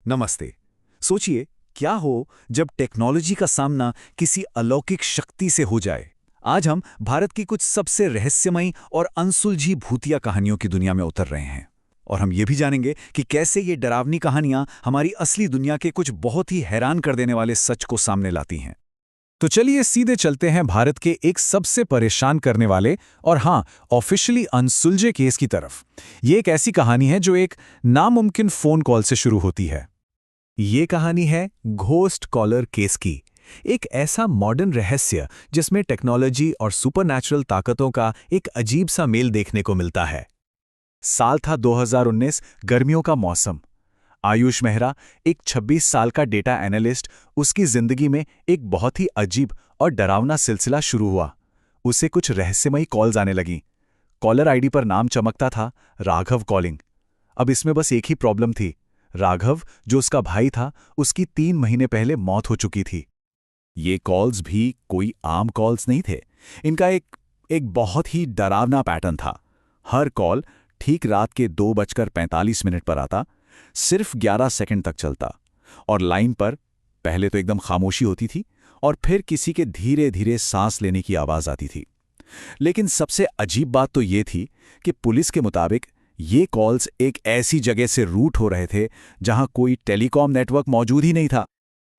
नमस्ते। सोचिए, क्या हो जब टेक्नोलॉजी का सामना किसी अलौकिक शक्ति से हो जाए। आज हम भारत की कुछ सबसे रहस्यमयी और अनसुलझी भूतिया कहानियों की दुनिया में उतर रहे हैं। और हम ये भी जानेंगे कि कैसे ये डरावनी कहानियां हमारी असली दुनिया के कुछ बहुत ही हैरान कर देने वाले सच को सामने लाती हैं। तो चलिए सीधे चलते हैं भारत के एक सबसे परेशान करने वाले और हाँ, ऑफिशियली अनसुलझे केस की तरफ। ये एक ऐसी कहानी है जो एक नामुमकिन फोन कॉल से शुरू होती है। ये कहानी है घोस्ट कॉलर केस की, एक ऐसा मॉडर्न रहस्य जिसमें टेक्नोलॉजी और सुपरनैचुरल ताकतों का एक अजीब सा मेल देखने को मिलता है। साल था 2019, गर्मियों का मौसम। आयुष मेहरा, एक 26 साल का डेटा एनालिस्ट, उसकी जिंदगी में एक बहुत ही अजीब और डरावना सिलसिला शुरू हुआ। उसे कुछ रहस्यमयी कॉल्स आने लगीं। कॉलर आईडी पर नाम चमकता था राघव कॉलिंग। अब इसमें बस एक ही प्रॉब्लम थी। राघव, जो उसका भाई था, उसकी 3 महीने पहले मौत हो चुकी थी। ये कॉल्स भी कोई आम कॉल्स नहीं थे। इनका एक बहुत ही डरावना पैटर्न था। हर कॉल ठीक रात के 2:45 पर आता, सिर्फ 11 सेकंड तक चलता, और लाइन पर पहले तो एकदम खामोशी होती थी और फिर किसी के धीरे धीरे सांस लेने की आवाज आती थी। लेकिन सबसे अजीब बात तो ये थी कि पुलिस के मुताबिक ये कॉल्स एक ऐसी जगह से रूट हो रहे थे जहां कोई टेलीकॉम नेटवर्क मौजूद ही नहीं था।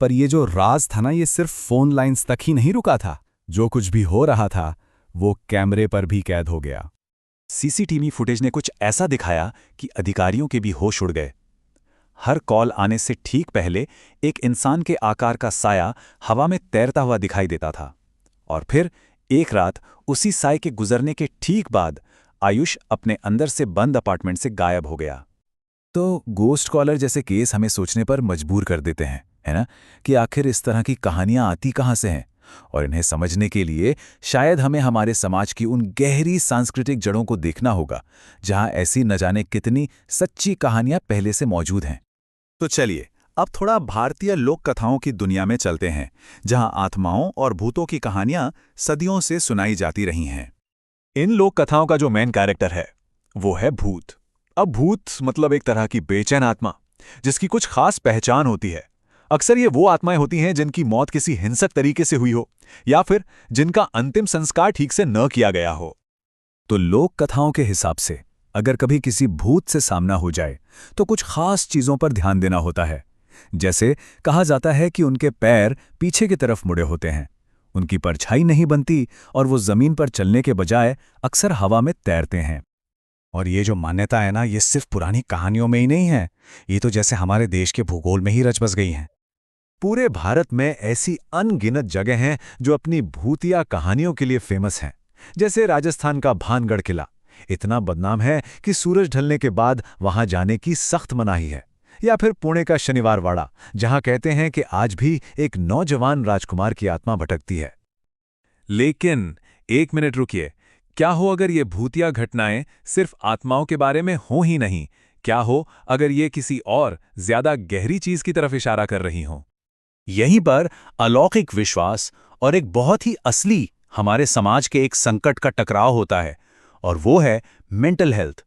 पर ये जो राज था ना, ये सिर्फ फोन लाइंस तक ही नहीं रुका था। जो कुछ भी हो रहा था वो कैमरे पर भी कैद हो गया। सीसीटीवी फुटेज ने कुछ ऐसा दिखाया कि अधिकारियों के भी होश उड़ गए। हर कॉल आने से ठीक पहले एक इंसान के आकार का साया हवा में तैरता हुआ दिखाई देता था, और फिर एक रात उसी साए के गुजरने के ठीक बाद आयुष अपने अंदर से बंद अपार्टमेंट से गायब हो गया। तो गोस्ट कॉलर जैसे केस हमें सोचने पर मजबूर कर देते हैं, है ना, कि आखिर इस तरह की कहानियां आती कहां से हैं। और इन्हें समझने के लिए शायद हमें हमारे समाज की उन गहरी सांस्कृतिक जड़ों को देखना होगा, जहां ऐसी न जाने कितनी सच्ची कहानियां पहले से मौजूद हैं। तो चलिए अब थोड़ा भारतीय लोक कथाओं की दुनिया में चलते हैं, जहां आत्माओं और भूतों की कहानियां सदियों से सुनाई जाती रही हैं। इन लोक कथाओं का जो मेन कैरेक्टर है वो है भूत। अब भूत मतलब एक तरह की बेचैन आत्मा जिसकी कुछ खास पहचान होती है। अक्सर ये वो आत्माएं होती हैं जिनकी मौत किसी हिंसक तरीके से हुई हो, या फिर जिनका अंतिम संस्कार ठीक से न किया गया हो। तो लोक कथाओं के हिसाब से अगर कभी किसी भूत से सामना हो जाए तो कुछ खास चीजों पर ध्यान देना होता है। जैसे कहा जाता है कि उनके पैर पीछे की तरफ मुड़े होते हैं, उनकी परछाई नहीं बनती और वो जमीन पर चलने के बजाय अक्सर हवा में तैरते हैं। और ये जो मान्यता है ना, ये सिर्फ पुरानी कहानियों में ही नहीं है, ये तो जैसे हमारे देश के भूगोल में ही रच बस गई हैं। पूरे भारत में ऐसी अनगिनत जगह हैं जो अपनी भूतिया कहानियों के लिए फेमस हैं। जैसे राजस्थान का भानगढ़ किला इतना बदनाम है कि सूरज ढलने के बाद वहां जाने की सख्त मनाही है। या फिर पुणे का शनिवार वाड़ा, जहां कहते हैं कि आज भी एक नौजवान राजकुमार की आत्मा भटकती है। लेकिन एक मिनट रुकिए, क्या हो अगर ये भूतिया घटनाएं सिर्फ आत्माओं के बारे में हों ही नहीं? क्या हो अगर ये किसी और ज्यादा गहरी चीज की तरफ इशारा कर रही हों? यहीं पर अलौकिक विश्वास और एक बहुत ही असली हमारे समाज के एक संकट का टकराव होता है, और वो है मेंटल हेल्थ।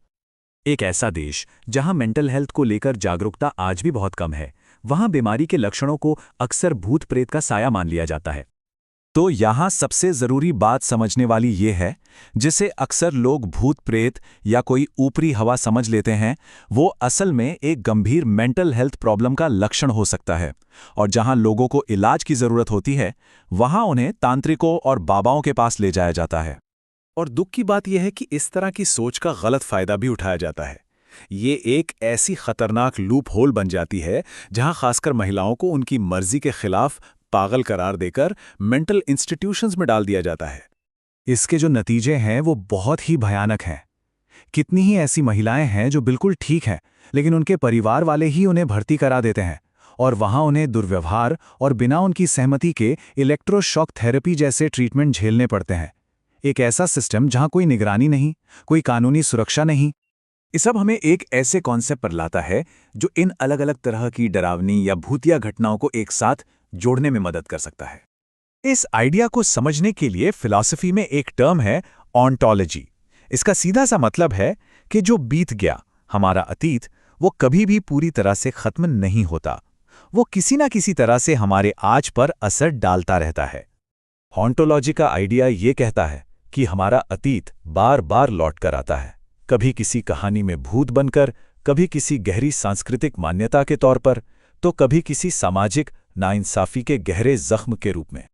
एक ऐसा देश जहां मेंटल हेल्थ को लेकर जागरूकता आज भी बहुत कम है, वहां बीमारी के लक्षणों को अक्सर भूत प्रेत का साया मान लिया जाता है। तो यहां सबसे जरूरी बात समझने वाली ये है, जिसे अक्सर लोग भूत प्रेत या कोई ऊपरी हवा समझ लेते हैं, वो असल में एक गंभीर मेंटल हेल्थ प्रॉब्लम का लक्षण हो सकता है। और जहां लोगों को इलाज की जरूरत होती है, वहां उन्हें तांत्रिकों और बाबाओं के पास ले जाया जाता है। और दुख की बात यह है कि इस तरह की सोच का गलत फायदा भी उठाया जाता है। ये एक ऐसी खतरनाक लूप होल बन जाती है जहां खासकर महिलाओं को उनकी मर्जी के खिलाफ पागल करार देकर मेंटल इंस्टीट्यूशंस में डाल दिया जाता है। इसके जो नतीजे हैं वो बहुत ही भयानक हैं। कितनी ही ऐसी महिलाएं हैं जो बिल्कुल ठीक हैं, लेकिन उनके परिवार वाले ही उन्हें भर्ती करा देते हैं, और वहां उन्हें दुर्व्यवहार और बिना उनकी सहमति के इलेक्ट्रोशॉक थेरेपी जैसे ट्रीटमेंट झेलने पड़ते हैं। एक ऐसा सिस्टम जहां कोई निगरानी नहीं, कोई कानूनी सुरक्षा नहीं। ये सब हमें एक ऐसे कॉन्सेप्ट पर लाता है जो इन अलग अलग तरह की डरावनी या भूतिया घटनाओं को एक साथ जोड़ने में मदद कर सकता है। इस आइडिया को समझने के लिए फिलॉसफी में एक टर्म है ऑन्टोलॉजी। इसका सीधा सा मतलब है कि जो बीत गया, हमारा अतीत, वो कभी भी पूरी तरह से खत्म नहीं होता। वो किसी ना किसी तरह से हमारे आज पर असर डालता रहता है। हॉन्टोलॉजी का आइडिया ये कहता है कि हमारा अतीत बार बार लौट कर आता है, कभी किसी कहानी में भूत बनकर, कभी किसी गहरी सांस्कृतिक मान्यता के तौर पर, तो कभी किसी सामाजिक नाइंसाफी के गहरे जख्म के रूप में।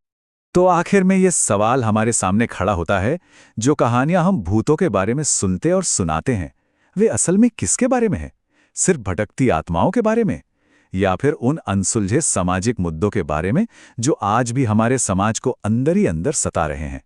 तो आखिर में ये सवाल हमारे सामने खड़ा होता है, जो कहानियां हम भूतों के बारे में सुनते और सुनाते हैं, वे असल में किसके बारे में है? सिर्फ भटकती आत्माओं के बारे में, या फिर उन अनसुलझे सामाजिक मुद्दों के बारे में जो आज भी हमारे समाज को अंदर ही अंदर सता रहे हैं?